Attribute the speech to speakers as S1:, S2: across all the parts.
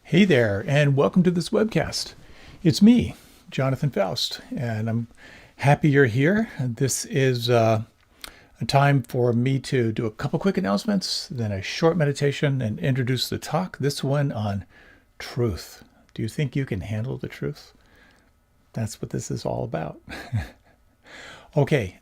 S1: Hey there, and welcome to this webcast. It's me, Jonathan Foust, and I'm happy you're here. This is a time for me to do a couple quick announcements, then a short meditation, and introduce the talk. This one on truth. Do you think you can handle the truth? That's what this is all about. Okay,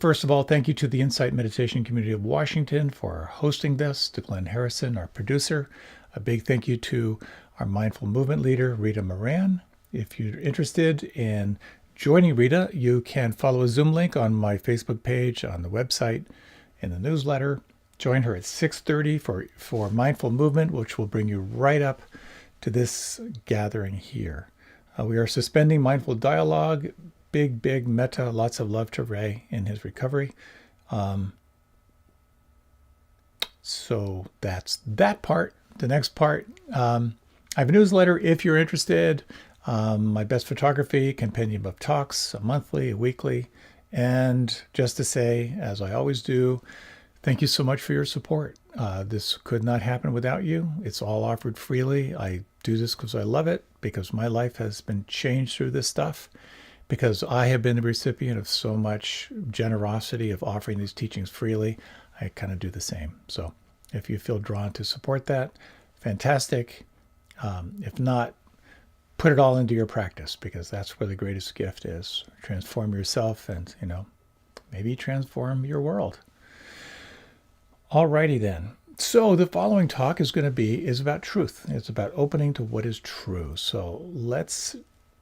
S1: first of all, thank you to the Insight Meditation Community of Washington for hosting this, to Glenn Harrison, our producer. A big thank you to our mindful movement leader, Rita Moran. If you're interested in joining Rita, you can follow a Zoom link on my Facebook page, on the website, in the newsletter. Join her at 6:30 for mindful movement, which will bring you right up to this gathering here. We are suspending mindful dialogue. Big metta, lots of love to Ray in his recovery. So that's that part. The next part, I have a newsletter if you're interested. My best photography, compendium of talks, a monthly, a weekly. And just to say, as I always do, thank you so much for your support. This could not happen without you. It's all offered freely. I do this because I love it, because my life has been changed through this stuff, because I have been the recipient of so much generosity of offering these teachings freely. I kind of do the same. So if you feel drawn to support that, fantastic. If not, put it all into your practice, because that's where the greatest gift is. Transform yourself and, maybe transform your world. Alrighty then. So the following talk is about truth. It's about opening to what is true. So let's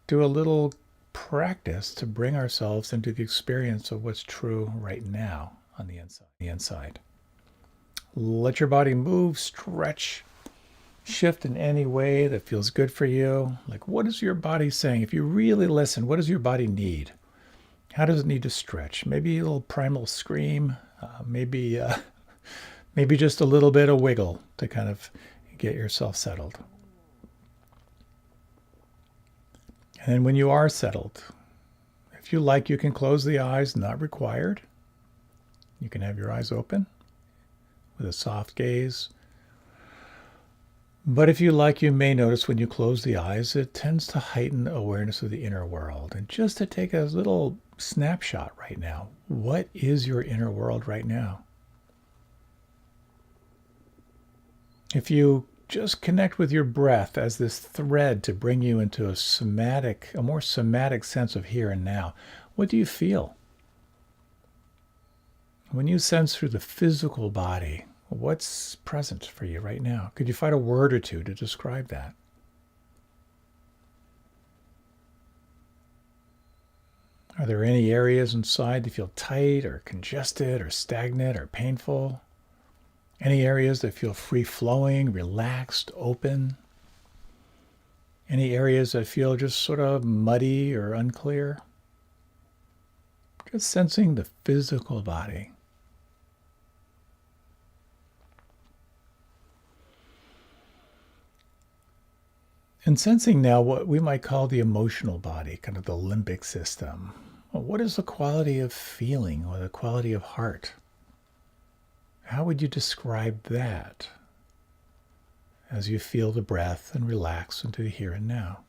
S1: do a little practice to bring ourselves into the experience of what's true right now on the inside. Let your body move, stretch, shift in any way that feels good for you. Like, what is your body saying? If you really listen, what does your body need? How does it need to stretch? Maybe a little primal scream, maybe just a little bit of wiggle to kind of get yourself settled. And then when you are settled, if you like, you can close the eyes, not required. You can have your eyes open with a soft gaze. But if you like, you may notice when you close the eyes, it tends to heighten awareness of the inner world. And just to take a little snapshot right now, what is your inner world right now? If you just connect with your breath as this thread to bring you into a more somatic sense of here and now, what do you feel? When you sense through the physical body, what's present for you right now? Could you find a word or two to describe that? Are there any areas inside that feel tight or congested or stagnant or painful? Any areas that feel free-flowing, relaxed, open? Any areas that feel just sort of muddy or unclear? Just sensing the physical body. And sensing now what we might call the emotional body, kind of the limbic system. Well, what is the quality of feeling or the quality of heart? How would you describe that as you feel the breath and relax into the here and now?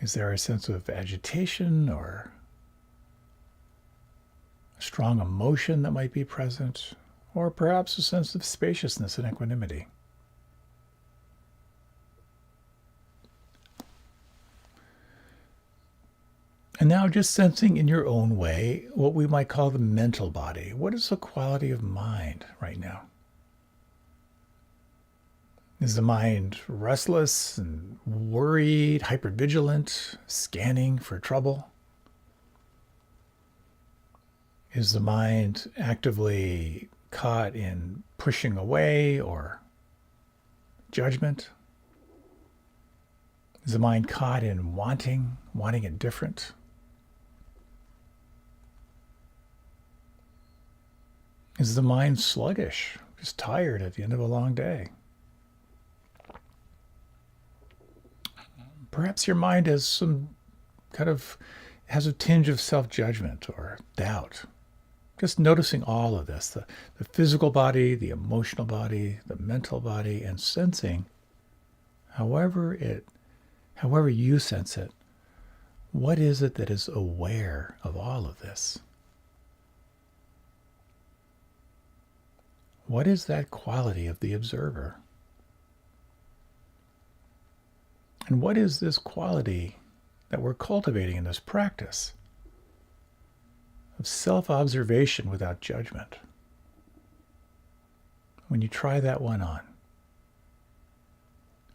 S1: Is there a sense of agitation or a strong emotion that might be present, or perhaps a sense of spaciousness and equanimity? And now just sensing in your own way what we might call the mental body. What is the quality of mind right now? Is the mind restless and worried, hypervigilant, scanning for trouble? Is the mind actively caught in pushing away or judgment? Is the mind caught in wanting it different? Is the mind sluggish, just tired at the end of a long day? Perhaps your mind has a tinge of self-judgment or doubt. Just noticing all of this, the physical body, the emotional body, the mental body, and sensing however you sense it, what is it that is aware of all of this? What is that quality of the observer? And what is this quality that we're cultivating in this practice of self-observation without judgment? When you try that one on,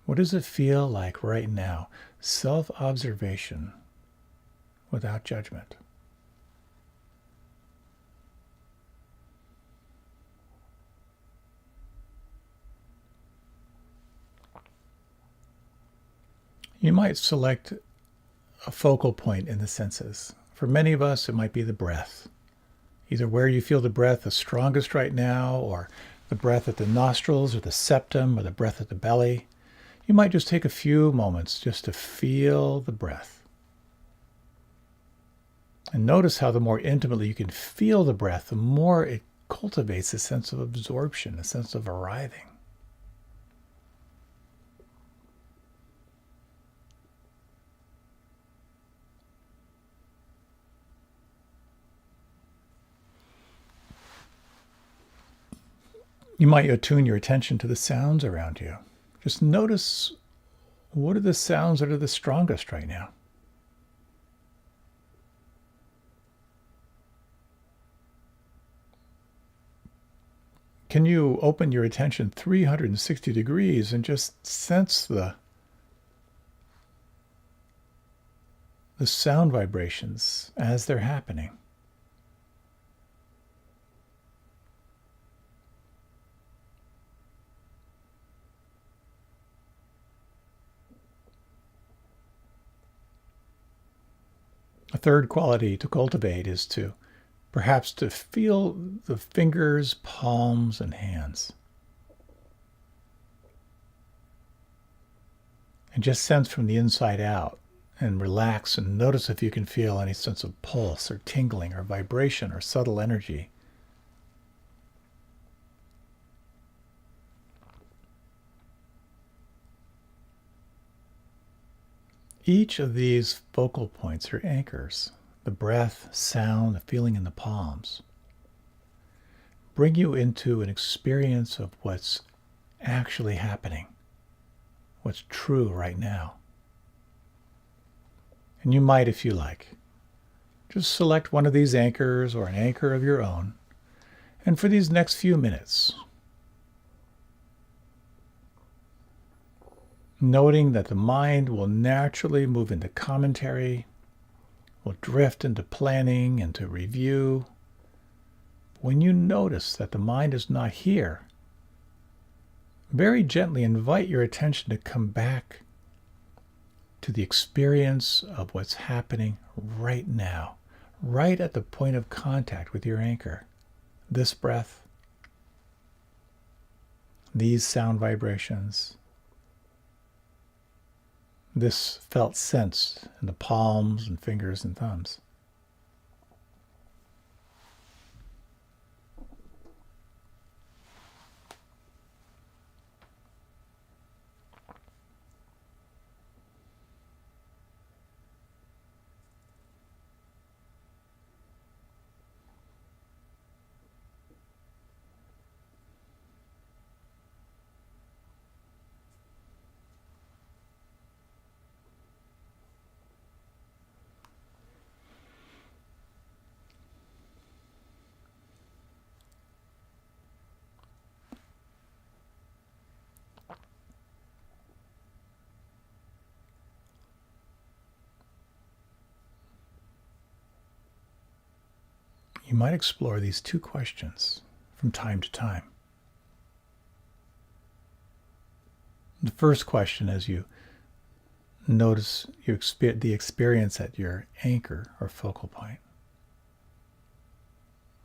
S1: what does it feel like right now? Self-observation without judgment. You might select a focal point in the senses. For many of us, it might be the breath. Either where you feel the breath the strongest right now, or the breath at the nostrils, or the septum, or the breath at the belly. You might just take a few moments just to feel the breath. And notice how the more intimately you can feel the breath, the more it cultivates a sense of absorption, a sense of arriving. You might attune your attention to the sounds around you. Just notice, what are the sounds that are the strongest right now? Can you open your attention 360 degrees and just sense the sound vibrations as they're happening? A third quality to cultivate is perhaps to feel the fingers, palms, and hands. And just sense from the inside out and relax and notice if you can feel any sense of pulse or tingling or vibration or subtle energy. Each of these focal points are anchors. The breath, sound, the feeling in the palms bring you into an experience of what's actually happening, what's true right now. And you might, if you like, just select one of these anchors or an anchor of your own, and for these next few minutes, noting that the mind will naturally move into commentary, will drift into planning, into review. When you notice that the mind is not here, very gently invite your attention to come back to the experience of what's happening right now, right at the point of contact with your anchor. This breath, these sound vibrations, this felt sense in the palms and fingers and thumbs. You might explore these two questions from time to time. The first question, as you notice the experience at your anchor or focal point.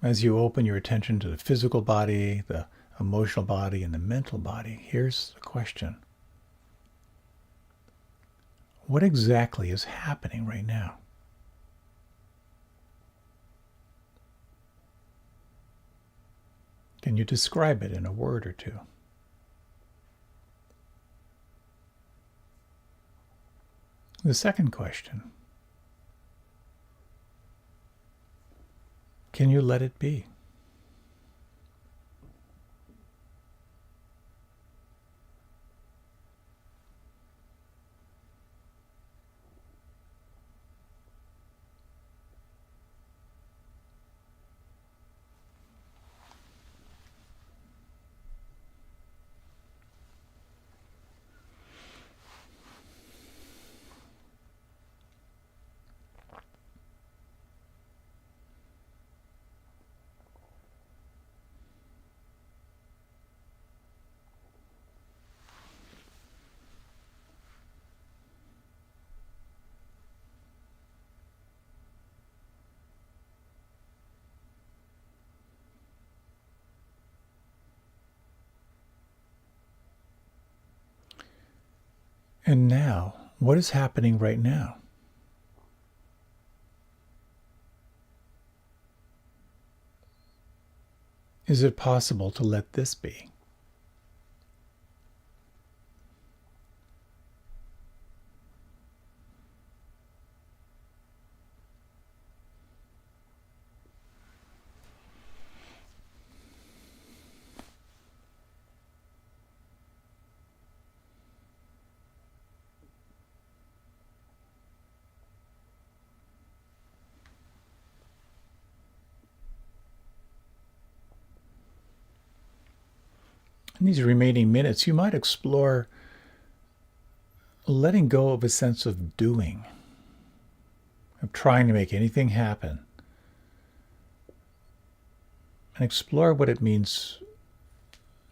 S1: As you open your attention to the physical body, the emotional body, and the mental body, here's the question. What exactly is happening right now? Can you describe it in a word or two? The second question, can you let it be? And now, what is happening right now? Is it possible to let this be? In these remaining minutes, you might explore letting go of a sense of doing, of trying to make anything happen, and explore what it means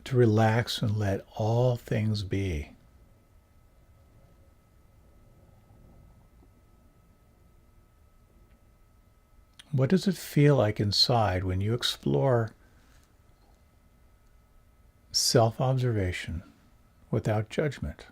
S1: to relax and let all things be. What does it feel like inside when you explore self-observation without judgment?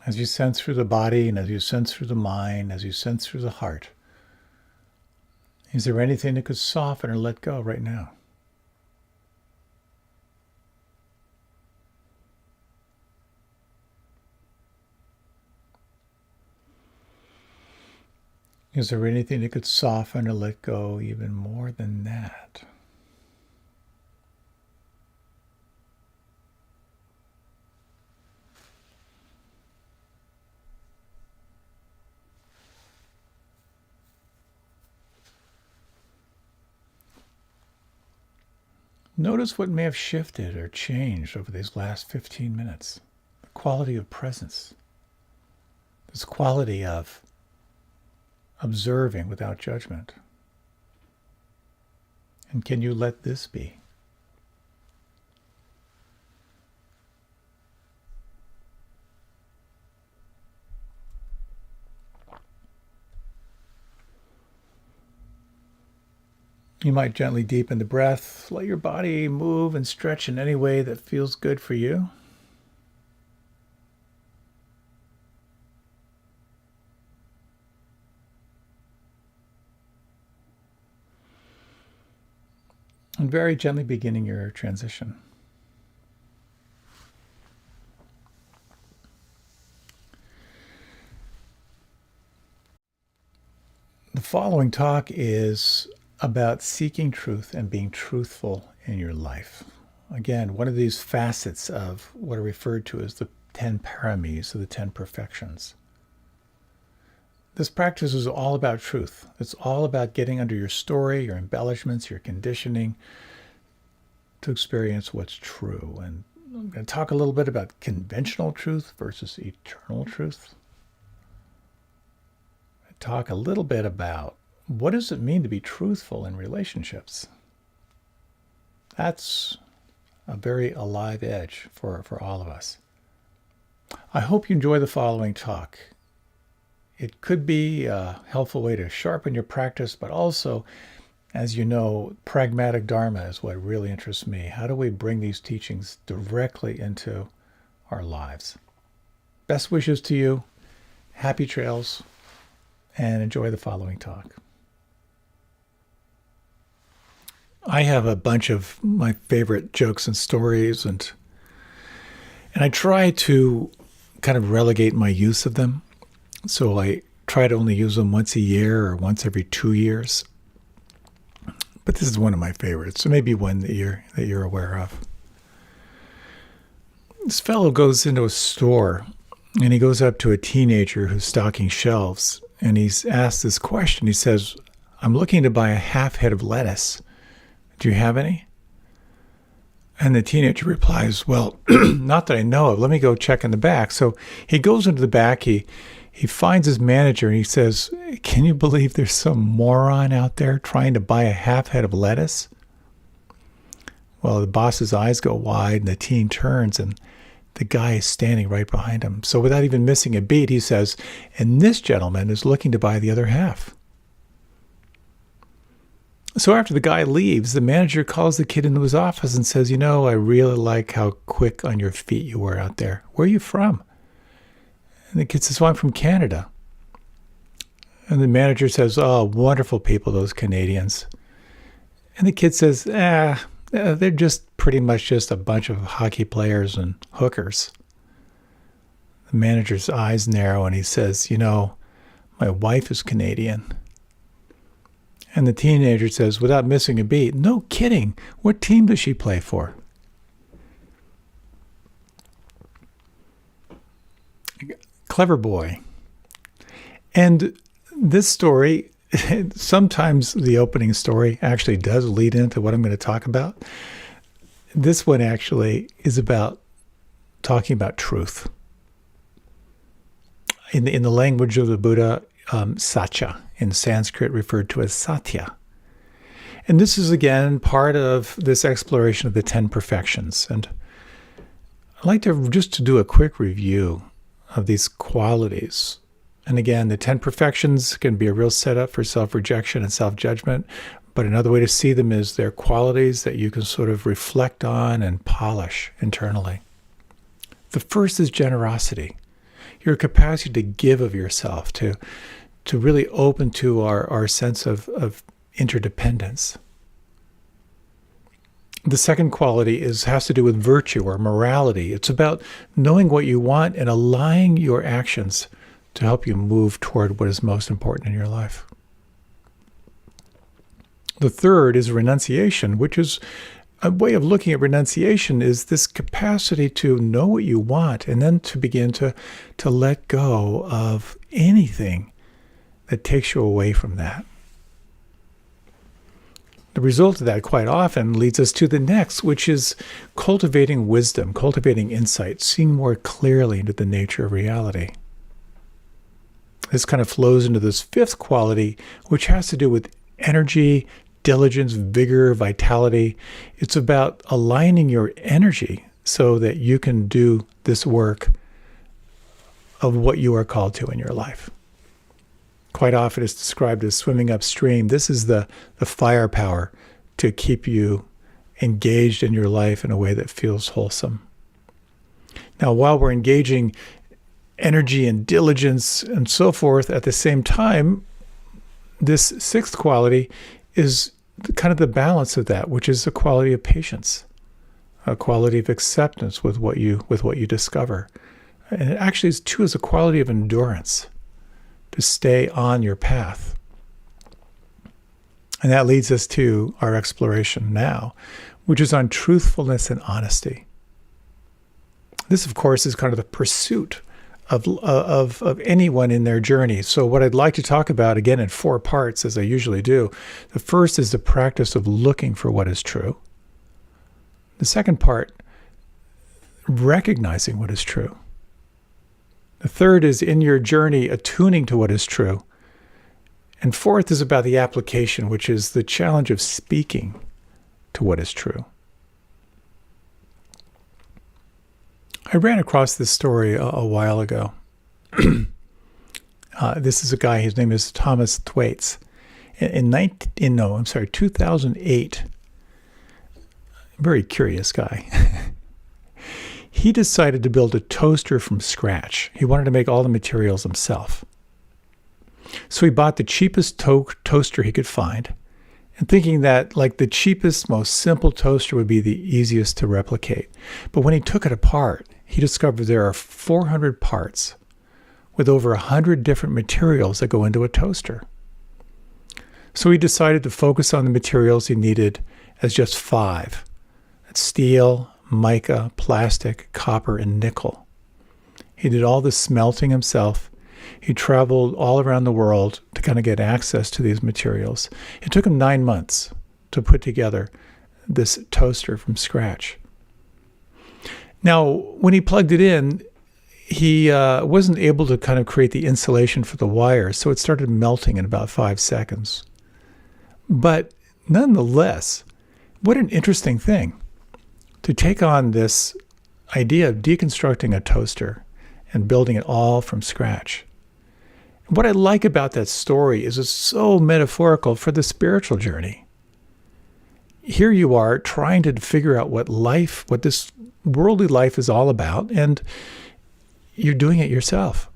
S1: As you sense through the body and as you sense through the mind, as you sense through the heart, is there anything that could soften or let go right now? Is there anything that could soften or let go even more than that? Notice what may have shifted or changed over these last 15 minutes. The quality of presence. This quality of observing without judgment. And can you let this be? You might gently deepen the breath, let your body move and stretch in any way that feels good for you. And very gently beginning your transition. The following talk is about seeking truth and being truthful in your life. Again, one of these facets of what are referred to as the 10 paramis, or the 10 perfections. This practice is all about truth. It's all about getting under your story, your embellishments, your conditioning to experience what's true. And I'm going to talk a little bit about conventional truth versus eternal truth. Talk a little bit about what does it mean to be truthful in relationships. That's a very alive edge for all of us. I hope you enjoy the following talk. It could be a helpful way to sharpen your practice, but also, as you know, pragmatic Dharma is what really interests me. How do we bring these teachings directly into our lives? Best wishes to you. Happy trails, and enjoy the following talk. I have a bunch of my favorite jokes and stories, and I try to kind of relegate my use of them. So I try to only use them once a year or once every 2 years. But this is one of my favorites, so maybe one that you're aware of. This fellow goes into a store, and he goes up to a teenager who's stocking shelves, and he's asked this question. He says, "I'm looking to buy a half head of lettuce. Do you have any?" And the teenager replies, "Well, not that I know of. Let me go check in the back." So he goes into the back. He finds his manager, and he says, "Can you believe there's some moron out there trying to buy a half head of lettuce?" Well, the boss's eyes go wide, and the teen turns, and the guy is standing right behind him. So without even missing a beat, he says, "And this gentleman is looking to buy the other half." So after the guy leaves, the manager calls the kid into his office and says, I really like how quick on your feet you were out there. Where are you from?" And the kid says, "Well, I'm from Canada." And the manager says, "Oh, wonderful people, those Canadians." And the kid says, they're just pretty much just a bunch of hockey players and hookers." The manager's eyes narrow, and he says, "My wife is Canadian." And the teenager says, without missing a beat, "No kidding. What team does she play for?" Clever boy. And this story, sometimes the opening story actually does lead into what I'm going to talk about. This one actually is about talking about truth. In the language of the Buddha, satya, in Sanskrit referred to as satya. And this is, again, part of this exploration of the 10 perfections. And I'd like to just do a quick review of these qualities. And again, the 10 perfections can be a real setup for self-rejection and self-judgment, but another way to see them is they're qualities that you can sort of reflect on and polish internally. The first is generosity. Your capacity to give of yourself, to really open to our sense of interdependence. The second quality has to do with virtue or morality. It's about knowing what you want and aligning your actions to help you move toward what is most important in your life. The third is renunciation, which is a way of looking at renunciation is this capacity to know what you want and then to begin to let go of anything that takes you away from that. The result of that quite often leads us to the next, which is cultivating wisdom, cultivating insight, seeing more clearly into the nature of reality. This kind of flows into this fifth quality, which has to do with energy, diligence, vigor, vitality. It's about aligning your energy so that you can do this work of what you are called to in your life. Quite often it's described as swimming upstream. This is the firepower to keep you engaged in your life in a way that feels wholesome. Now, while we're engaging energy and diligence and so forth, at the same time, this sixth quality is kind of the balance of that, which is the quality of patience, a quality of acceptance with what you discover. And it actually is too is a quality of endurance to stay on your path. And that leads us to our exploration now, which is on truthfulness and honesty. This, of course, is kind of the pursuit of anyone in their journey. So what I'd like to talk about, again, in 4 parts, as I usually do. The first is the practice of looking for what is true. The second part, recognizing what is true. The third is in your journey, attuning to what is true. And fourth is about the application, which is the challenge of speaking to what is true. I ran across this story a while ago. This is a guy, his name is Thomas Thwaites. In 2008, very curious guy. He decided to build a toaster from scratch. He wanted to make all the materials himself. So he bought the cheapest toaster he could find, and thinking that like the cheapest, most simple toaster would be the easiest to replicate. But when he took it apart, he discovered there are 400 parts with over 100 different materials that go into a toaster. So he decided to focus on the materials he needed as just 5. That's steel, mica, plastic, copper, and nickel. He did all the smelting himself. He traveled all around the world to kind of get access to these materials. It took him 9 months to put together this toaster from scratch. Now, when he plugged it in, he wasn't able to kind of create the insulation for the wires, so it started melting in about 5 seconds. But nonetheless, what an interesting thing to take on this idea of deconstructing a toaster and building it all from scratch. What I like about that story is it's so metaphorical for the spiritual journey. Here you are trying to figure out what this worldly life is all about, and you're doing it yourself.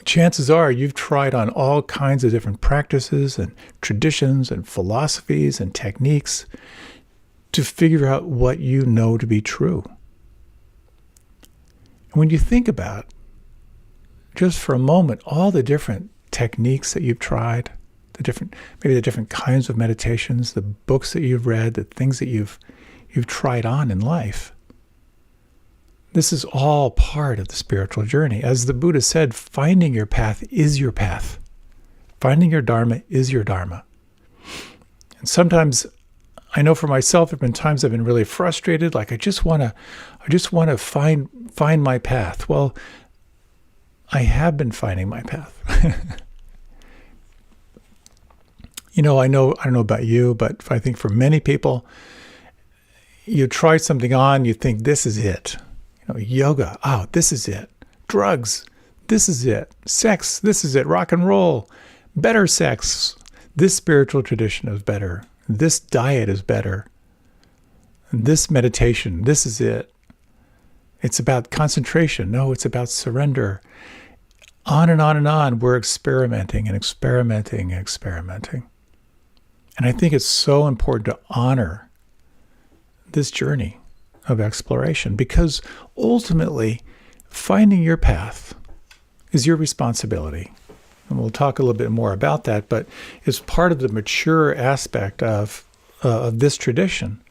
S1: Chances are you've tried on all kinds of different practices and traditions and philosophies and techniques to figure out what you know to be true. And when you think about, just for a moment, all the different techniques that you've tried, maybe the different kinds of meditations, the books that you've read, the things that you've tried on in life, this is all part of the spiritual journey. As the Buddha said, finding your path is your path. Finding your Dharma is your Dharma. And sometimes, I know for myself, there have been times I've been really frustrated, like I just want to find my path. Well, I have been finding my path. I don't know about you, but I think for many people, you try something on, you think this is it. Yoga, this is it. Drugs, this is it. Sex, this is it. Rock and roll, better sex. This spiritual tradition is better. This diet is better. This meditation, this is it. It's about concentration. No, it's about surrender. On and on and on, we're experimenting and experimenting and experimenting. And I think it's so important to honor this journey of exploration, because ultimately finding your path is your responsibility. And we'll talk a little bit more about that, but it's part of the mature aspect of this tradition,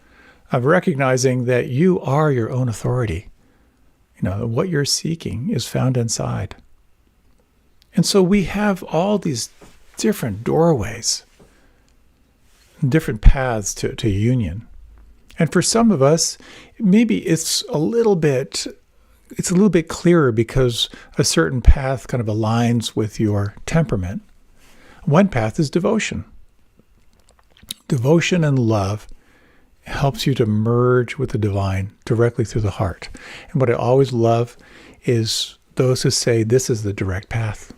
S1: of recognizing that you are your own authority. What you're seeking is found inside. And so we have all these different doorways, different paths to union. And for some of us, maybe it's a little bit clearer because a certain path kind of aligns with your temperament. One path is devotion. Devotion and love helps you to merge with the divine directly through the heart. And what I always love is those who say this is the direct path.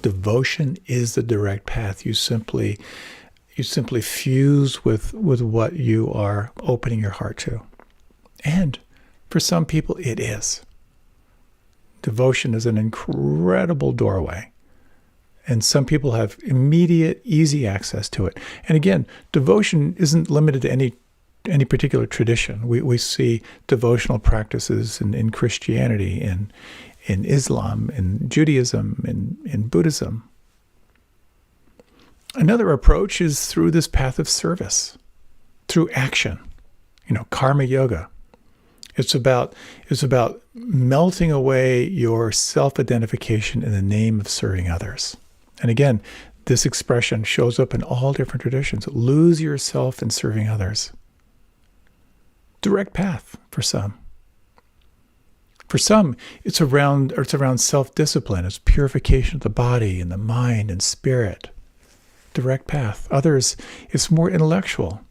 S1: Devotion is the direct path. You simply fuse with what you are opening your heart to. And for some people, it is. Devotion is an incredible doorway. And some people have immediate, easy access to it. And again, devotion isn't limited to any particular tradition. We see devotional practices in Christianity, in Islam, in Judaism, in Buddhism. Another approach is through this path of service, through action. Karma yoga. It's about melting away your self-identification in the name of serving others. And again, this expression shows up in all different traditions. Lose yourself in serving others. Direct path for some. For some, it's around self-discipline. It's purification of the body and the mind and spirit. Direct path. Others, it's more intellectual.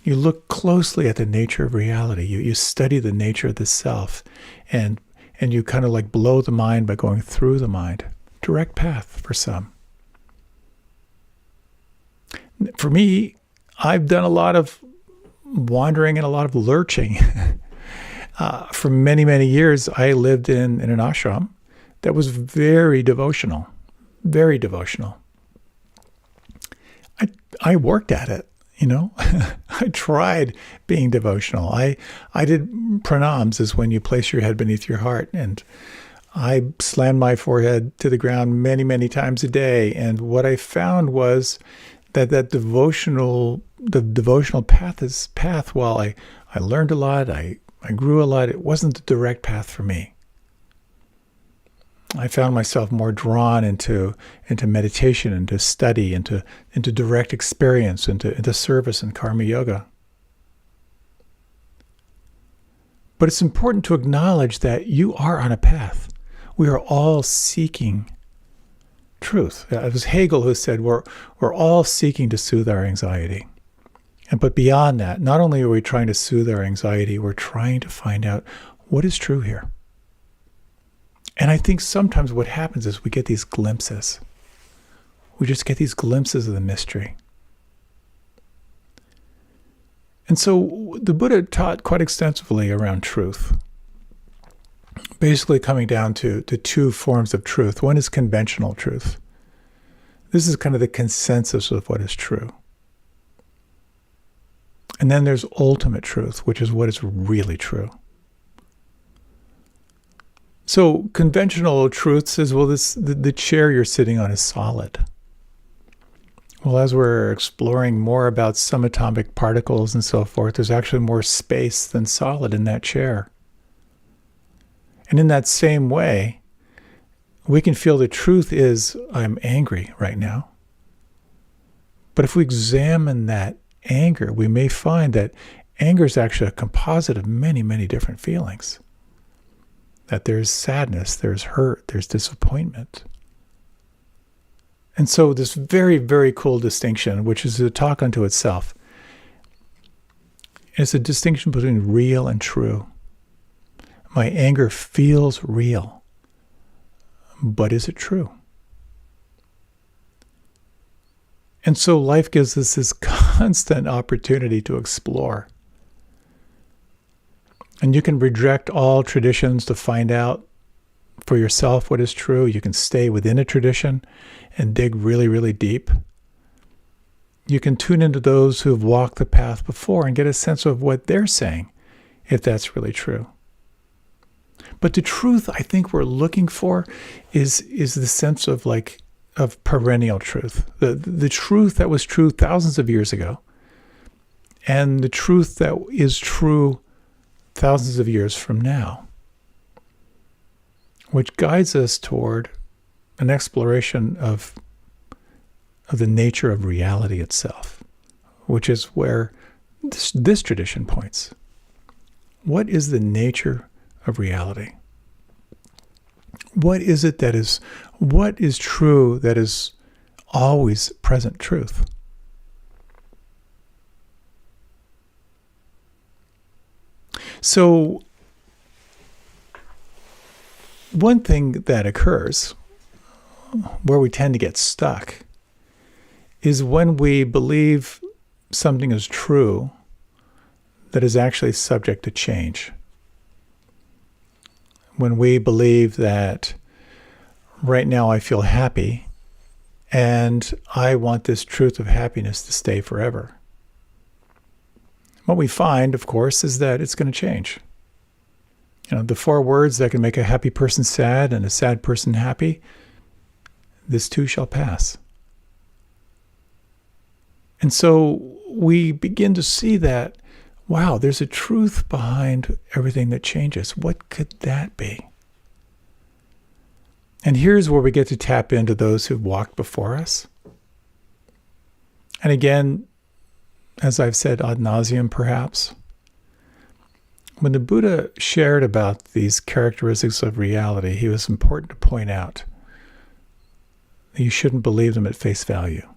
S1: You look closely at the nature of reality. You study the nature of the self, and you kind of like blow the mind by going through the mind. Direct path for some. For me, I've done a lot of wandering and a lot of lurching. For many, many years, I lived in an ashram that was very devotional, very devotional. I worked at it, I tried being devotional. I did pranams, is when you place your head beneath your heart, and I slammed my forehead to the ground many, many times a day. And what I found was that the devotional path, while I learned a lot, I grew a lot, it wasn't the direct path for me. I found myself more drawn into meditation, into study, into direct experience, into service and karma yoga. But it's important to acknowledge that you are on a path. We are all seeking truth. It was Hegel who said we're all seeking to soothe our anxiety. But beyond that, not only are we trying to soothe our anxiety, we're trying to find out what is true here. And I think sometimes what happens is we get these glimpses. We just get these glimpses of the mystery. And so the Buddha taught quite extensively around truth, basically coming down to two forms of truth. One is conventional truth. This is kind of the consensus of what is true. And then there's ultimate truth, which is what is really true. So conventional truth says, well, the chair you're sitting on is solid. Well, as we're exploring more about subatomic particles and so forth, there's actually more space than solid in that chair. And in that same way, we can feel the truth is, I'm angry right now. But if we examine that anger, we may find that anger is actually a composite of many, many different feelings. That there's sadness, there's hurt, there's disappointment. And so this very, very cool distinction, which is a talk unto itself, is a distinction between real and true. My anger feels real, but is it true? And so life gives us this constant opportunity to explore. And you can reject all traditions to find out for yourself what is true. You can stay within a tradition and dig really, really deep. You can tune into those who have walked the path before and get a sense of what they're saying, if that's really true. But the truth I think we're looking for is the sense of perennial truth. The truth that was true thousands of years ago, and the truth that is true thousands of years from now, which guides us toward an exploration of the nature of reality itself, which is where this tradition points. What is the nature of reality? What is true that is always present truth? So one thing that occurs where we tend to get stuck is when we believe something is true that is actually subject to change. When we believe that right now I feel happy and I want this truth of happiness to stay forever. What we find, of course, is that it's going to change. The 4 words that can make a happy person sad and a sad person happy, this too shall pass. And so we begin to see that, wow, there's a truth behind everything that changes. What could that be? And here's where we get to tap into those who've walked before us. And again, as I've said ad nauseum perhaps, when the Buddha shared about these characteristics of reality, he was important to point out that you shouldn't believe them at face value.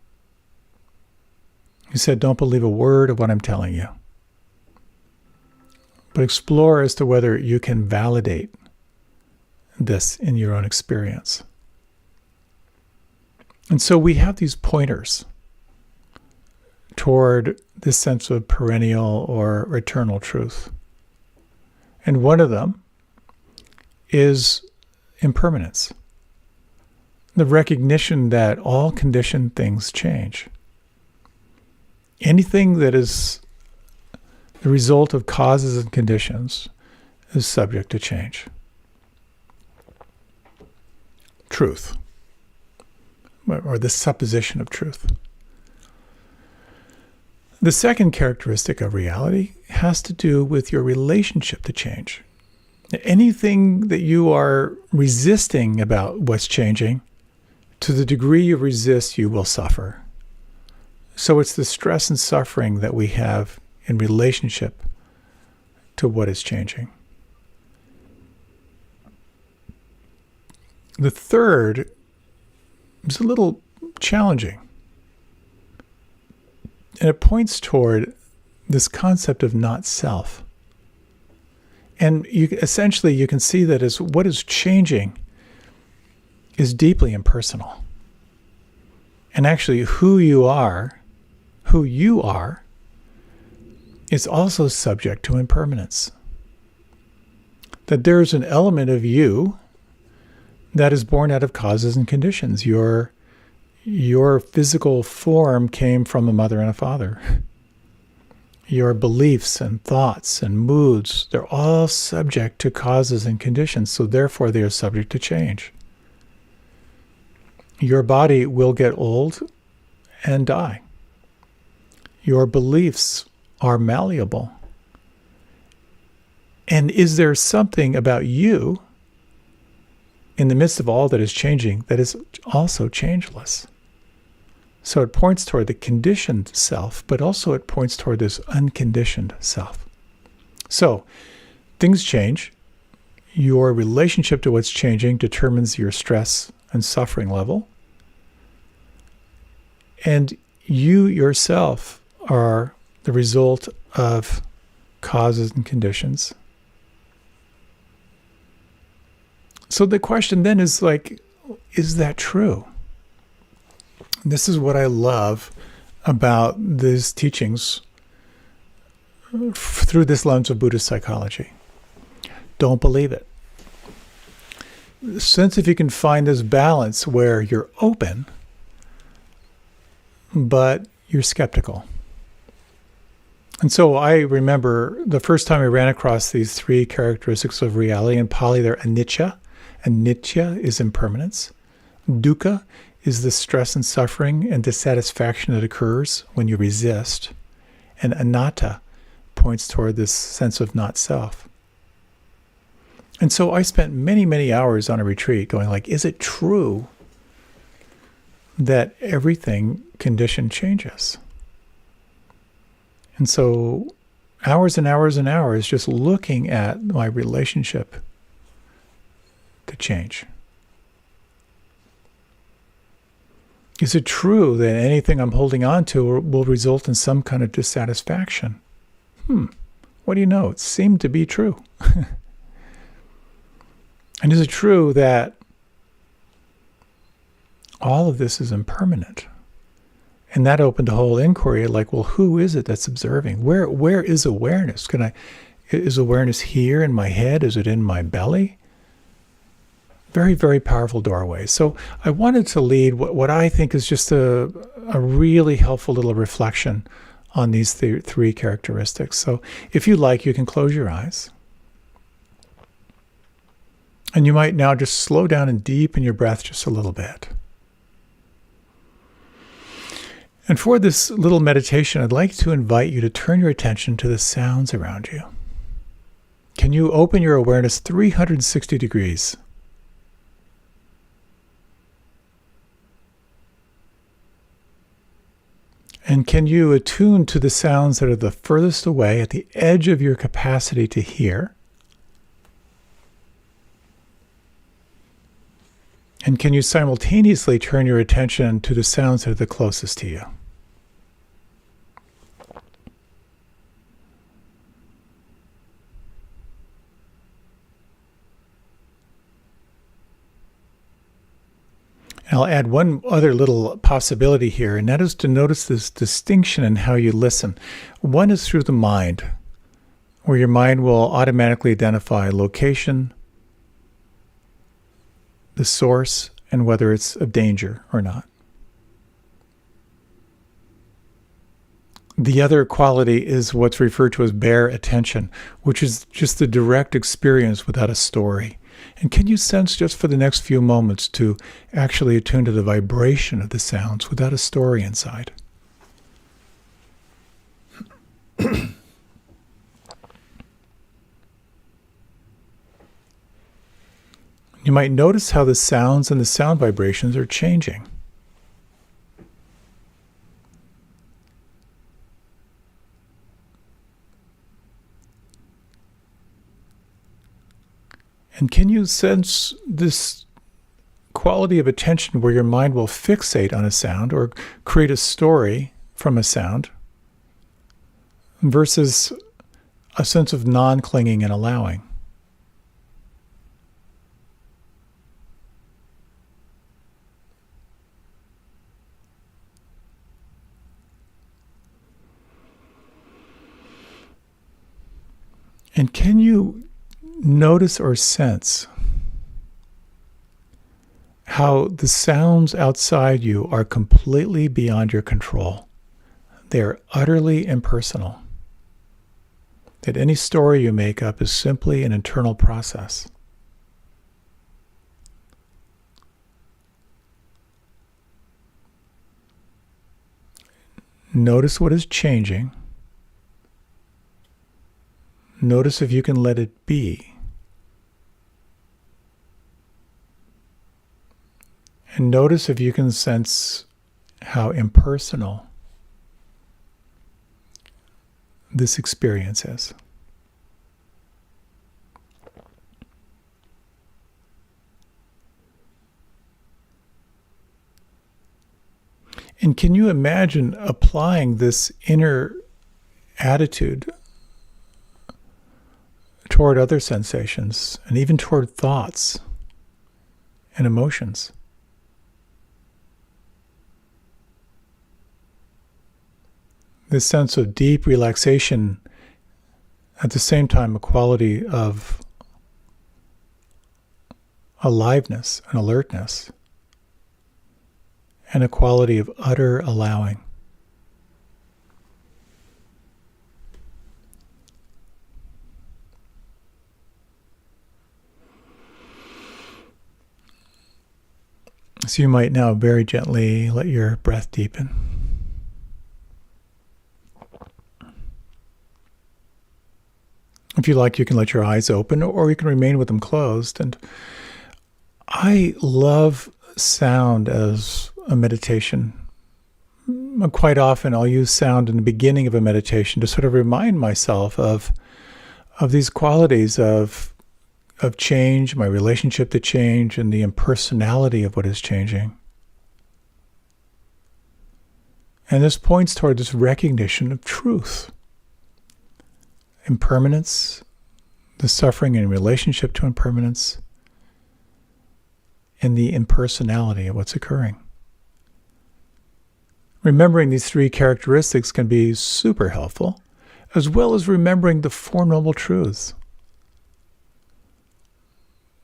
S1: He said, don't believe a word of what I'm telling you, but explore as to whether you can validate this in your own experience. And so we have these pointers toward this sense of perennial or eternal truth. And one of them is impermanence. The recognition that all conditioned things change. Anything that is the result of causes and conditions is subject to change. Truth, or the supposition of truth. The second characteristic of reality has to do with your relationship to change. Anything that you are resisting about what's changing, to the degree you resist, you will suffer. So it's the stress and suffering that we have in relationship to what is changing. The third is a little challenging. And it points toward this concept of not self. And essentially you can see that as what is changing is deeply impersonal. And actually who you are is also subject to impermanence. That there's an element of you that is born out of causes and conditions. Your physical form came from a mother and a father. Your beliefs and thoughts and moods, they're all subject to causes and conditions, so therefore they are subject to change. Your body will get old and die. Your beliefs are malleable. And is there something about you in the midst of all that is changing that is also changeless? So it points toward the conditioned self, but also it points toward this unconditioned self. So things change. Your relationship to what's changing determines your stress and suffering level. And you yourself are the result of causes and conditions. So the question then is is that true? This is what I love about these teachings through this lens of Buddhist psychology. Don't believe it. Since if you can find this balance where you're open, but you're skeptical. And so I remember the first time I ran across these three characteristics of reality. In Pali, they're anicca. Anicca is impermanence. Dukkha is the stress and suffering and dissatisfaction that occurs when you resist. And anatta points toward this sense of not self. And so I spent many, many hours on a retreat going is it true that everything conditioned changes? And so hours and hours and hours just looking at my relationship to change. Is it true that anything I'm holding on to will result in some kind of dissatisfaction? What do you know? It seemed to be true. And is it true that all of this is impermanent? And that opened a whole inquiry who is it that's observing? Where is awareness? Is awareness here in my head? Is it in my belly? Very, very powerful doorway. So I wanted to lead what I think is just a really helpful little reflection on these three characteristics. So if you like, you can close your eyes. And you might now just slow down and deepen your breath just a little bit. And for this little meditation, I'd like to invite you to turn your attention to the sounds around you. Can you open your awareness 360 degrees? And can you attune to the sounds that are the furthest away at the edge of your capacity to hear? And can you simultaneously turn your attention to the sounds that are the closest to you? I'll add one other little possibility here, and that is to notice this distinction in how you listen. One is through the mind, where your mind will automatically identify location, the source, and whether it's of danger or not. The other quality is what's referred to as bare attention, which is just the direct experience without a story. And can you sense just for the next few moments to actually attune to the vibration of the sounds without a story inside? You might notice how the sounds and the sound vibrations are changing. And can you sense this quality of attention where your mind will fixate on a sound or create a story from a sound versus a sense of non-clinging and allowing? And can you notice or sense how the sounds outside you are completely beyond your control? They are utterly impersonal. That any story you make up is simply an internal process. Notice what is changing. Notice if you can let it be. And notice if you can sense how impersonal this experience is. And can you imagine applying this inner attitude toward other sensations and even toward thoughts and emotions? This sense of deep relaxation, at the same time a quality of aliveness and alertness, and a quality of utter allowing. So you might now very gently let your breath deepen. If you like, you can let your eyes open, or you can remain with them closed. And I love sound as a meditation. Quite often I'll use sound in the beginning of a meditation to sort of remind myself of these qualities of change, my relationship to change, and the impersonality of what is changing. And this points toward this recognition of truth. Impermanence, the suffering in relationship to impermanence, and the impersonality of what's occurring. Remembering these three characteristics can be super helpful, as well as remembering the Four Noble Truths.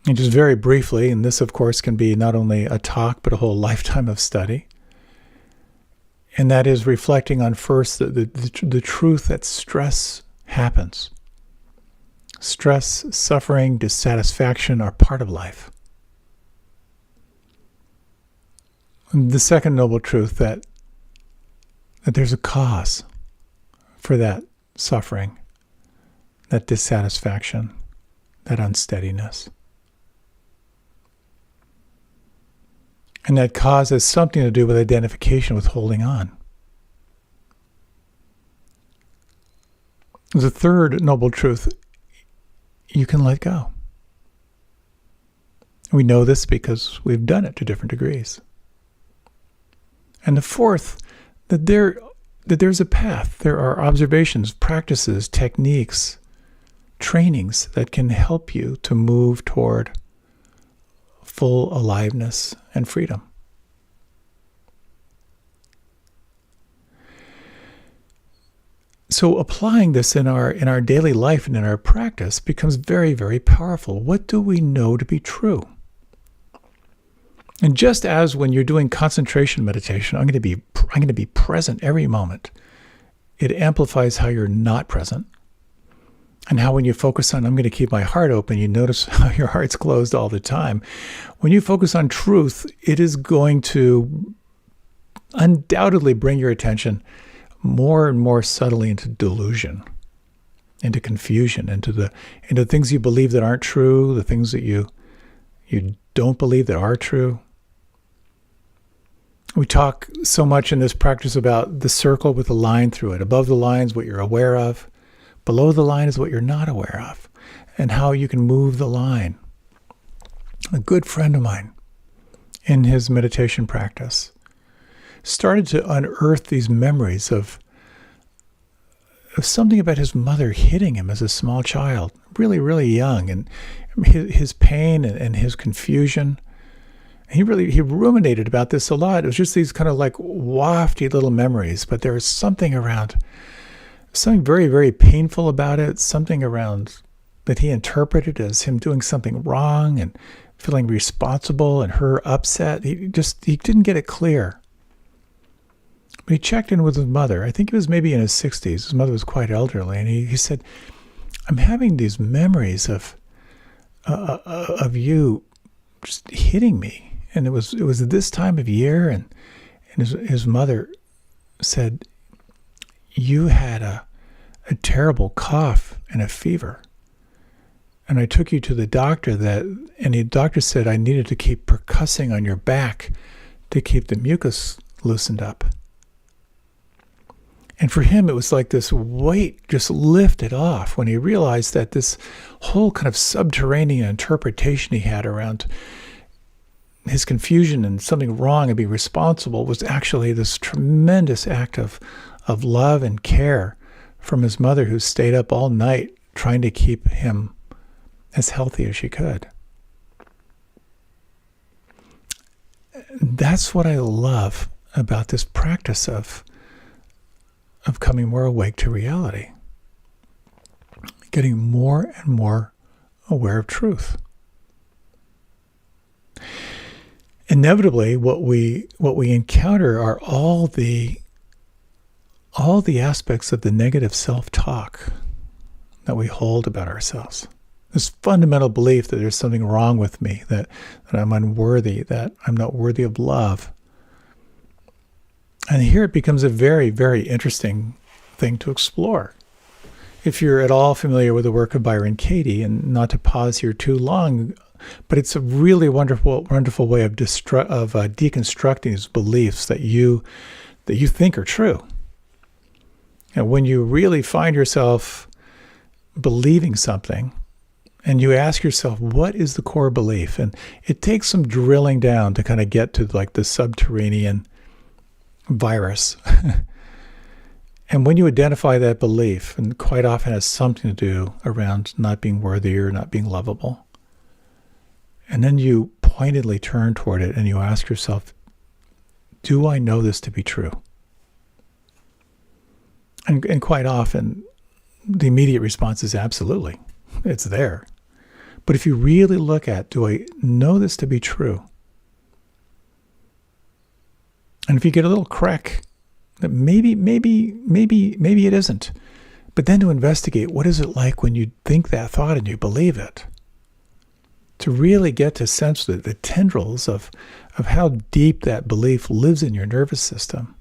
S1: And just very briefly, and this of course can be not only a talk, but a whole lifetime of study, and that is reflecting on first the truth that stress happens. Stress, suffering, dissatisfaction are part of life. And the second noble truth that there's a cause for that suffering, that dissatisfaction, that unsteadiness. And that cause has something to do with identification with holding on. The third noble truth, you can let go. We know this because we've done it to different degrees. And the fourth, that there's a path. There are observations, practices, techniques, trainings that can help you to move toward full aliveness and freedom. So applying this in our daily life and in our practice becomes very, very powerful. What do we know to be true? And just as when you're doing concentration meditation, I'm going to be present every moment. It amplifies how you're not present. And how when you focus on, I'm going to keep my heart open, you notice how your heart's closed all the time. When you focus on truth, it is going to undoubtedly bring your attention more and more subtly into delusion, into confusion, into things you believe that aren't true, the things that you don't believe that are true. We talk so much in this practice about the circle with a line through it. Above the line is what you're aware of. Below the line is what you're not aware of, and how you can move the line. A good friend of mine, in his meditation practice, started to unearth these memories of something about his mother hitting him as a small child, really, really young, and his pain and his confusion. He ruminated about this a lot. It was just these kind of like wafty little memories, but there was something very, very painful about it, something around that he interpreted as him doing something wrong and feeling responsible and her upset. He didn't get it clear. But he checked in with his mother. I think he was maybe in his 60s. His mother was quite elderly. And he said, I'm having these memories of you just hitting me. And it was this time of year. And his mother said, you had a terrible cough and a fever. And I took you to the doctor and the doctor said I needed to keep percussing on your back to keep the mucus loosened up. And for him, it was like this weight just lifted off when he realized that this whole kind of subterranean interpretation he had around his confusion and something wrong and being responsible was actually this tremendous act of love and care from his mother, who stayed up all night trying to keep him as healthy as she could. That's what I love about this practice of coming more awake to reality, getting more and more aware of truth. Inevitably, what we encounter are all the aspects of the negative self-talk that we hold about ourselves. This fundamental belief that there's something wrong with me, that I'm unworthy, that I'm not worthy of love. And here it becomes a very, very interesting thing to explore. If you're at all familiar with the work of Byron Katie, and not to pause here too long, but it's a really wonderful way of deconstructing these beliefs that you think are true. And when you really find yourself believing something, and you ask yourself, what is the core belief? And it takes some drilling down to kind of get to like the subterranean virus. And when you identify that belief, and quite often has something to do around not being worthy or not being lovable, and then you pointedly turn toward it and you ask yourself, do I know this to be true? And quite often, the immediate response is absolutely. It's there. But if you really look at, do I know this to be true? And if you get a little crack that maybe it isn't, but then to investigate, what is it like when you think that thought and you believe it? To really get to sense the tendrils of how deep that belief lives in your nervous system.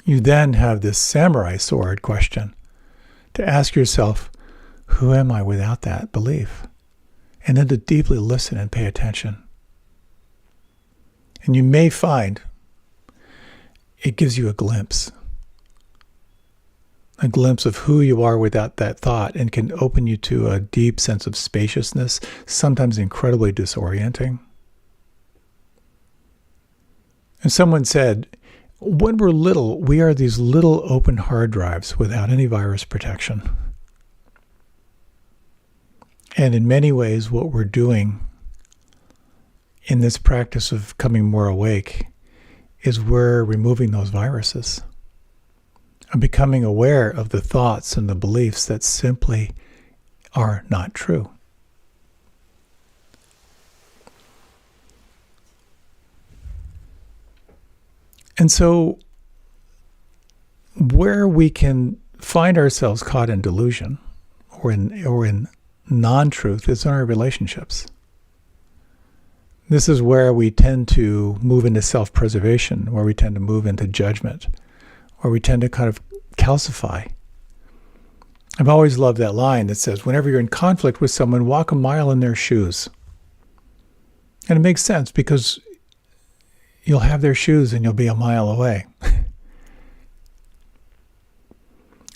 S1: You then have this samurai sword question to ask yourself, who am I without that belief? And then to deeply listen and pay attention. And you may find it gives you a glimpse of who you are without that thought, and can open you to a deep sense of spaciousness, sometimes incredibly disorienting. And someone said, when we're little, we are these little open hard drives without any virus protection. And in many ways, what we're doing in this practice of coming more awake is we're removing those viruses. of becoming aware of the thoughts and the beliefs that simply are not true. And so, where we can find ourselves caught in delusion or in non-truth is in our relationships. This is where we tend to move into self-preservation, where we tend to move into judgment, where we tend to kind of calcify. I've always loved that line that says, whenever you're in conflict with someone, walk a mile in their shoes. And it makes sense because you'll have their shoes and you'll be a mile away.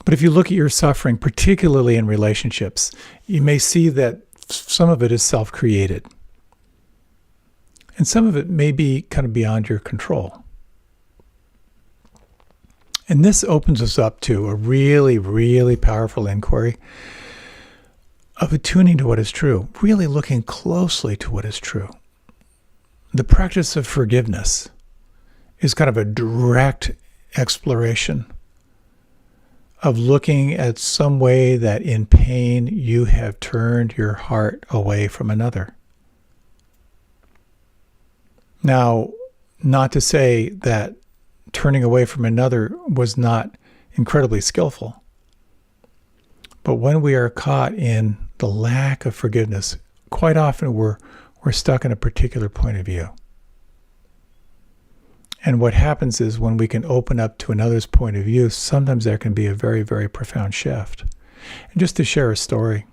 S1: But if you look at your suffering, particularly in relationships, you may see that some of it is self-created. And some of it may be kind of beyond your control. And this opens us up to a really, really powerful inquiry of attuning to what is true, really looking closely to what is true. The practice of forgiveness is kind of a direct exploration of looking at some way that in pain you have turned your heart away from another. Now, not to say that turning away from another was not incredibly skillful, but when we are caught in the lack of forgiveness, quite often we're stuck in a particular point of view. And what happens is when we can open up to another's point of view, sometimes there can be a very, very profound shift. And just to share a story,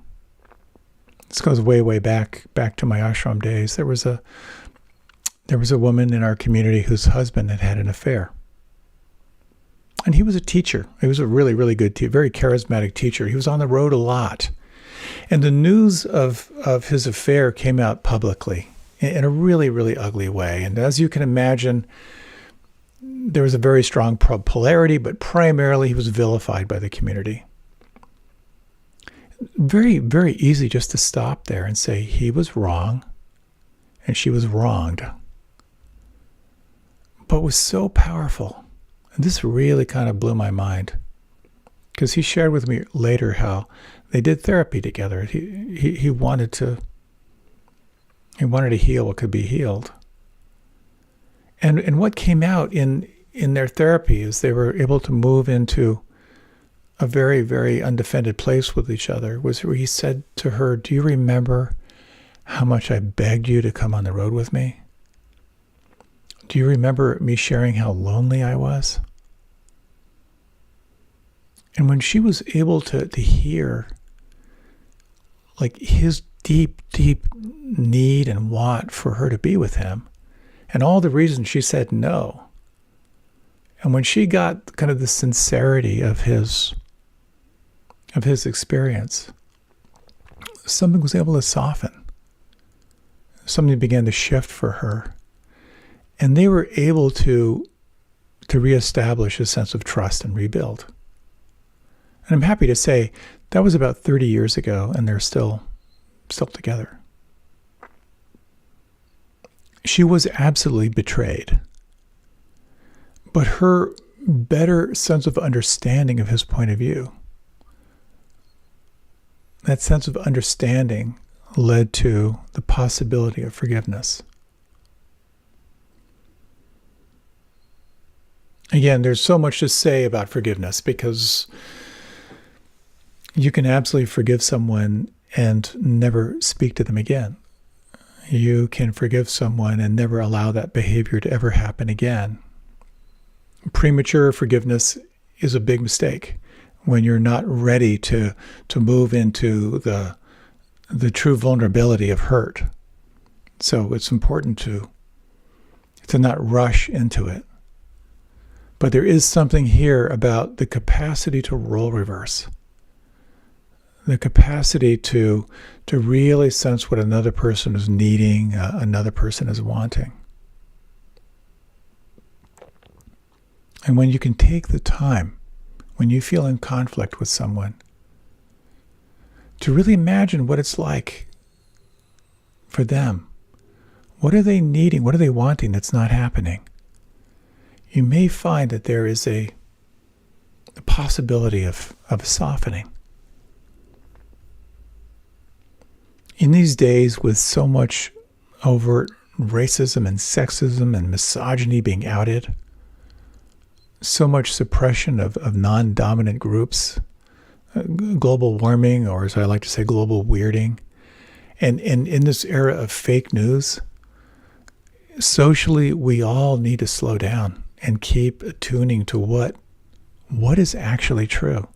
S1: this goes way, way back to my ashram days. There was a woman in our community whose husband had an affair. And he was a teacher. He was a really, really good teacher, very charismatic teacher. He was on the road a lot. And the news of his affair came out publicly in a really, really ugly way. And as you can imagine, there was a very strong polarity, but primarily he was vilified by the community. Very, very easy just to stop there and say he was wrong and she was wronged. But it was so powerful. And this really kind of blew my mind, because he shared with me later how they did therapy together. He wanted to heal what could be healed. And what came out in their therapy is they were able to move into a very, very undefended place with each other, was where he said to her, "Do you remember how much I begged you to come on the road with me? Do you remember me sharing how lonely I was?" And when she was able to hear like his deep, deep need and want for her to be with him, and all the reasons she said no, and when she got kind of the sincerity of his experience, something was able to soften. Something began to shift for her. And they were able to reestablish a sense of trust and rebuild. And I'm happy to say that was about 30 years ago, and they're still together. She was absolutely betrayed. But her better sense of understanding of his point of view, that sense of understanding led to the possibility of forgiveness. Again, there's so much to say about forgiveness, because you can absolutely forgive someone and never speak to them again. You can forgive someone and never allow that behavior to ever happen again. Premature forgiveness is a big mistake when you're not ready to move into the true vulnerability of hurt. So it's important to not rush into it. But there is something here about the capacity to role reverse, the capacity to really sense what another person is needing, another person is wanting. And when you can take the time, when you feel in conflict with someone, to really imagine what it's like for them. What are they needing? What are they wanting that's not happening? You may find that there is a the possibility of a softening. In these days, with so much overt racism and sexism and misogyny being outed, so much suppression of non-dominant groups, global warming, or as I like to say, global weirding, and in this era of fake news, socially, we all need to slow down and keep attuning to what is actually true.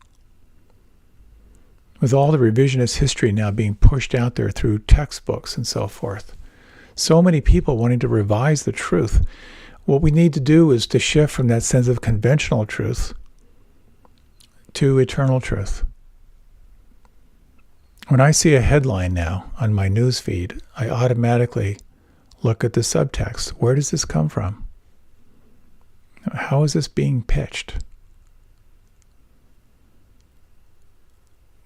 S1: With all the revisionist history now being pushed out there through textbooks and so forth, so many people wanting to revise the truth, what we need to do is to shift from that sense of conventional truth to eternal truth. When I see a headline now on my news feed, I automatically look at the subtext. Where does this come from? How is this being pitched?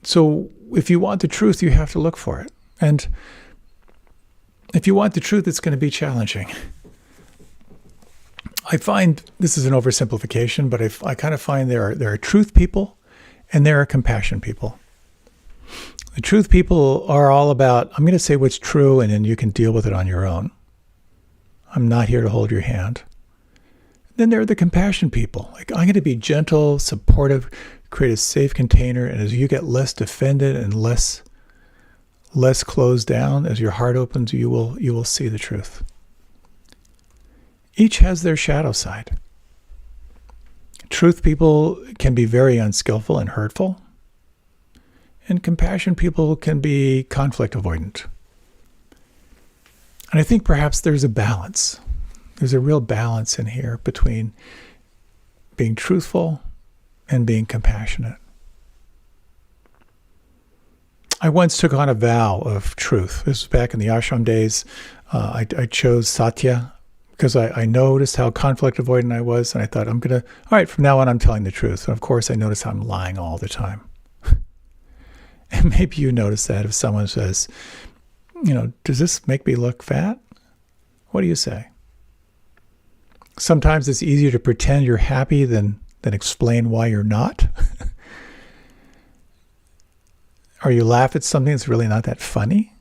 S1: So if you want the truth, you have to look for it. And if you want the truth, it's going to be challenging. I find this is an oversimplification, but I kind of find there are truth people and there are compassion people. The truth people are all about, I'm going to say what's true, and then you can deal with it on your own. I'm not here to hold your hand. Then there are the compassion people. Like, I'm going to be gentle, supportive, create a safe container, and as you get less defended and less closed down, as your heart opens, you will see the truth. Each has their shadow side. Truth people can be very unskillful and hurtful, and compassion people can be conflict avoidant. And I think perhaps there's a balance. There's a real balance in here between being truthful and being compassionate. I once took on a vow of truth. This was back in the ashram days. I chose Satya because I noticed how conflict avoidant I was, and I thought, all right, from now on, I'm telling the truth. And of course, I noticed I'm lying all the time. And maybe you notice that if someone says, does this make me look fat? What do you say? Sometimes it's easier to pretend you're happy than explain why you're not. Or you laugh at something that's really not that funny.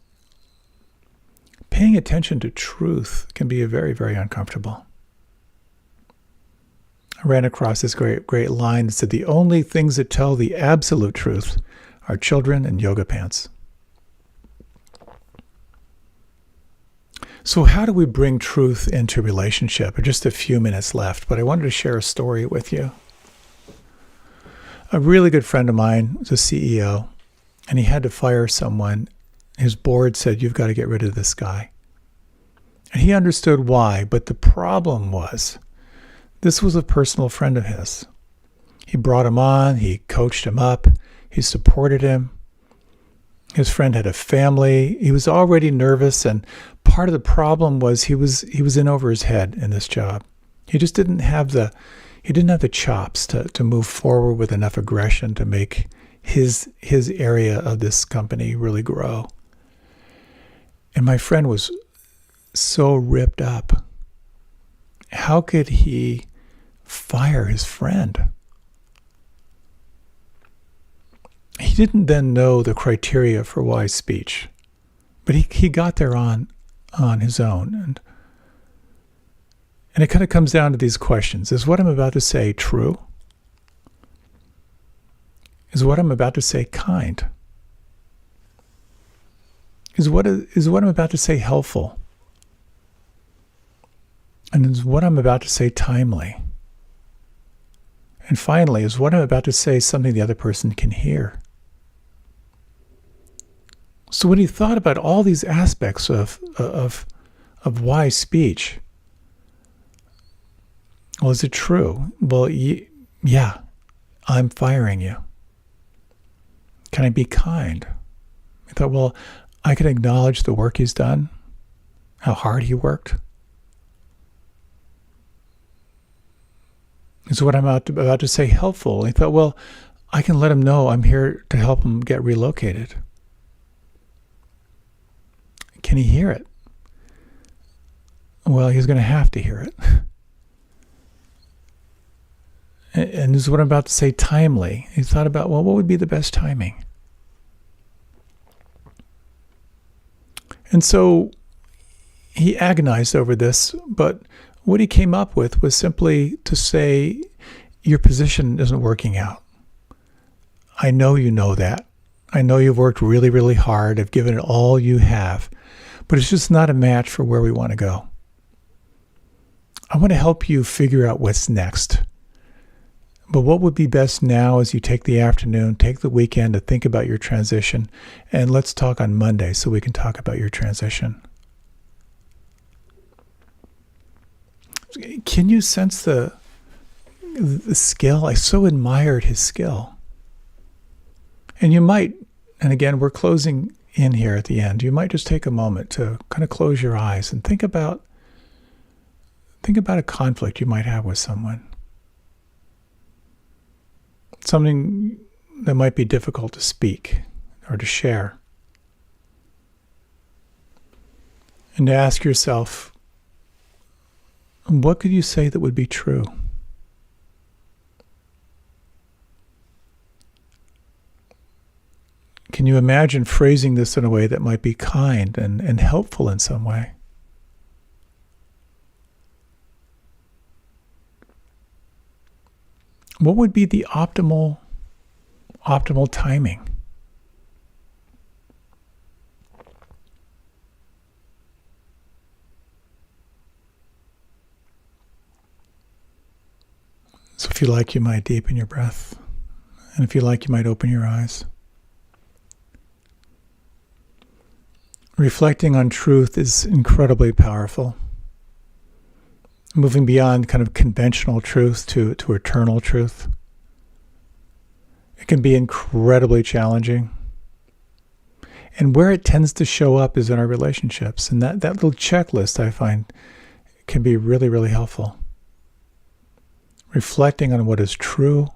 S1: Paying attention to truth can be very, very uncomfortable. I ran across this great line that said, the only things that tell the absolute truth are children and yoga pants. So how do we bring truth into relationship? Just a few minutes left, but I wanted to share a story with you. A really good friend of mine was a CEO, and he had to fire someone. His board said, you've got to get rid of this guy. And he understood why, but the problem was, this was a personal friend of his. He brought him on, he coached him up, he supported him. His friend had a family. He was already nervous, and part of the problem was he was in over his head in this job. He just didn't have the chops to move forward with enough aggression to make his area of this company really grow. And my friend was so ripped up. How could he fire his friend? He didn't then know the criteria for wise speech, but he got there on his own. And it kind of comes down to these questions. Is what I'm about to say true? Is what I'm about to say kind? Is what I'm about to say helpful? And is what I'm about to say timely? And finally, is what I'm about to say something the other person can hear? So when he thought about all these aspects of wise speech, well, is it true? Well, yeah, I'm firing you. Can I be kind? I thought, well, I can acknowledge the work he's done, how hard he worked. Is what I'm about to say helpful? And I thought, well, I can let him know I'm here to help him get relocated. Can he hear it? Well, he's going to have to hear it. and this is what I'm about to say, timely. He thought about, well, what would be the best timing? And so he agonized over this, but what he came up with was simply to say, your position isn't working out. I know you know that. I know you've worked really, really hard, have given it all you have, but it's just not a match for where we want to go. I want to help you figure out what's next. But what would be best now is you take the afternoon, take the weekend to think about your transition, and let's talk on Monday so we can talk about your transition. Can you sense the skill? I so admired his skill. And you might, and again, we're closing in here at the end, you might just take a moment to kind of close your eyes and think about a conflict you might have with someone. Something that might be difficult to speak or to share. And to ask yourself, what could you say that would be true? Can you imagine phrasing this in a way that might be kind and helpful in some way? What would be the optimal timing? So if you like, you might deepen your breath. And if you like, you might open your eyes. Reflecting on truth is incredibly powerful. Moving beyond kind of conventional truth to eternal truth. It can be incredibly challenging. And where it tends to show up is in our relationships. And that little checklist, I find, can be really, really helpful. Reflecting on what is true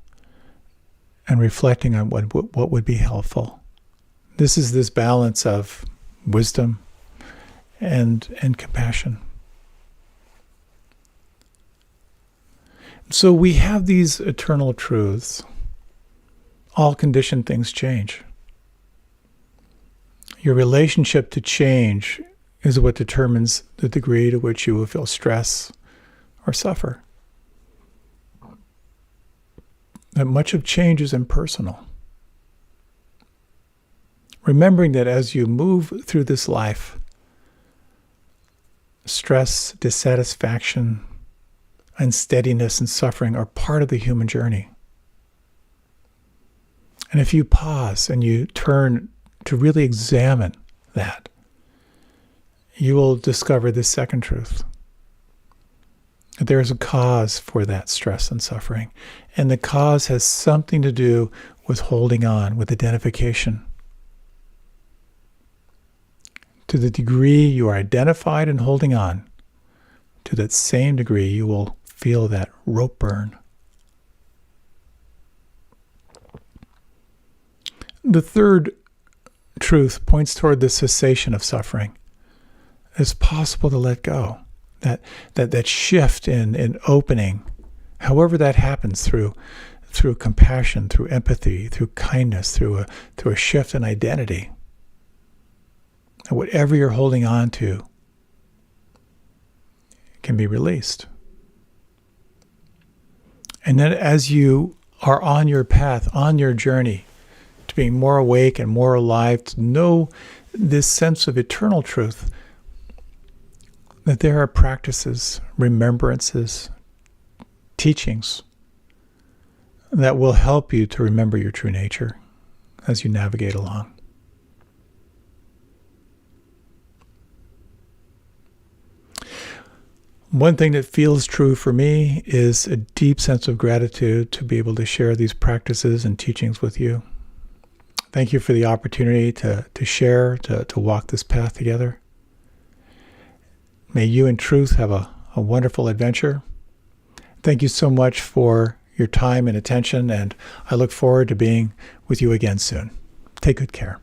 S1: and reflecting on what would be helpful. This is this balance of wisdom and compassion. So we have these eternal truths. All conditioned things change. Your relationship to change is what determines the degree to which you will feel stress or suffer. That much of change is impersonal. Remembering that as you move through this life, stress, dissatisfaction, unsteadiness, and suffering are part of the human journey. And if you pause and you turn to really examine that, you will discover this second truth. That there is a cause for that stress and suffering. And the cause has something to do with holding on, with identification. To the degree you are identified and holding on, to that same degree you will feel that rope burn. The third truth points toward the cessation of suffering. It's possible to let go. That shift in opening, however that happens, through compassion, through empathy, through kindness, through a shift in identity. And whatever you're holding on to can be released. And then as you are on your path, on your journey to being more awake and more alive, to know this sense of eternal truth, that there are practices, remembrances, teachings that will help you to remember your true nature as you navigate along. One thing that feels true for me is a deep sense of gratitude to be able to share these practices and teachings with you. Thank you for the opportunity to share, to walk this path together. May you in truth have a wonderful adventure. Thank you so much for your time and attention, and I look forward to being with you again soon. Take good care.